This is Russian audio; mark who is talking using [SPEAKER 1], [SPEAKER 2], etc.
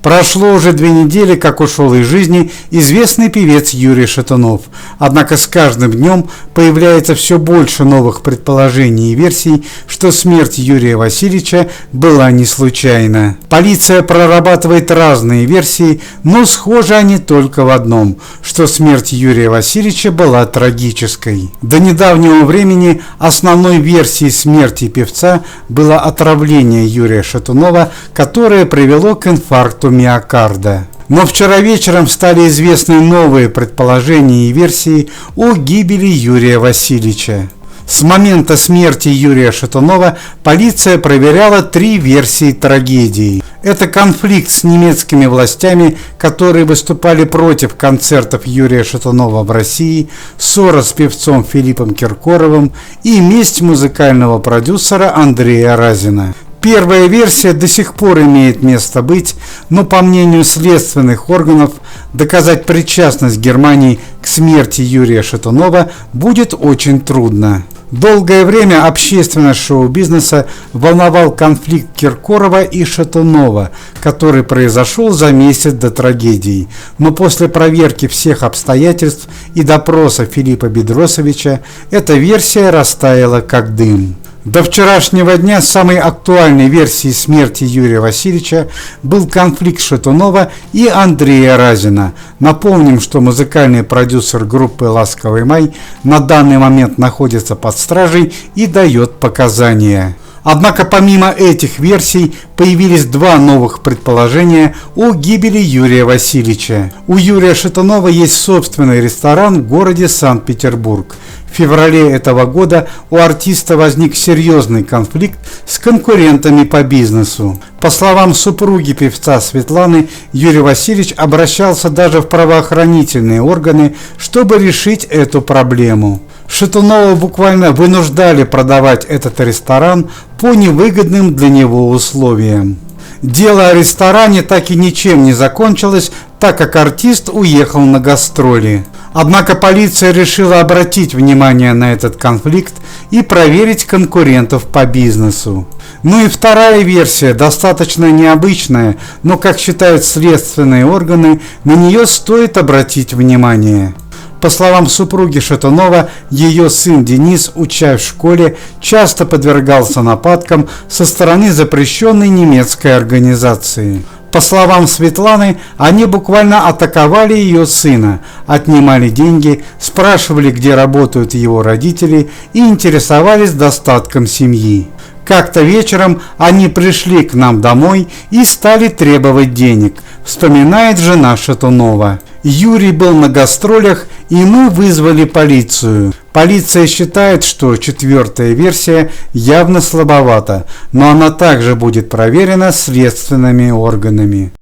[SPEAKER 1] Прошло уже 2 недели, как ушел из жизни известный певец Юрий Шатунов. Однако с каждым днем появляется все больше новых предположений и версий, что смерть Юрия Васильевича была не случайна. Полиция прорабатывает разные версии, но схожи они только в одном, что смерть Юрия Васильевича была трагической. До недавнего времени основной версией смерти певца было отравление Юрия Шатунова, которое привело к инфаркту миокарда. Но вчера вечером стали известны новые предположения и версии о гибели Юрия Васильевича. С момента смерти Юрия Шатунова полиция проверяла 3 версии трагедии. Это конфликт с немецкими властями, которые выступали против концертов Юрия Шатунова в России, ссора с певцом Филиппом Киркоровым и месть музыкального продюсера Андрея Разина. Первая версия до сих пор имеет место быть, но по мнению следственных органов, доказать причастность Германии к смерти Юрия Шатунова будет очень трудно. Долгое время общественность шоу-бизнеса волновал конфликт Киркорова и Шатунова, который произошел за месяц до трагедии. Но после проверки всех обстоятельств и допроса Филиппа Бедросовича эта версия растаяла как дым. До вчерашнего дня самой актуальной версией смерти Юрия Васильевича был конфликт Шатунова и Андрея Разина. Напомним, что музыкальный продюсер группы «Ласковый май» на данный момент находится под стражей и дает показания. Однако помимо этих версий появились 2 новых предположения о гибели Юрия Васильевича. У Юрия Шатунова есть собственный ресторан в городе Санкт-Петербург. В феврале этого года у артиста возник серьезный конфликт с конкурентами по бизнесу. По словам супруги певца Светланы, Юрий Васильевич обращался даже в правоохранительные органы, чтобы решить эту проблему. Шатунова буквально вынуждали продавать этот ресторан по невыгодным для него условиям. Дело о ресторане так и ничем не закончилось, так как артист уехал на гастроли. Однако полиция решила обратить внимание на этот конфликт и проверить конкурентов по бизнесу. Ну и вторая версия, достаточно необычная, но, как считают следственные органы, на нее стоит обратить внимание. По словам супруги Шатунова, ее сын Денис, учась в школе, часто подвергался нападкам со стороны запрещенной немецкой организации. По словам Светланы, они буквально атаковали ее сына, отнимали деньги, спрашивали, где работают его родители, и интересовались достатком семьи. Как-то вечером они пришли к нам домой и стали требовать денег, вспоминает жена Шатунова. Юрий был на гастролях, и мы вызвали полицию. Полиция считает, что 4-я версия явно слабовата, но она также будет проверена следственными органами.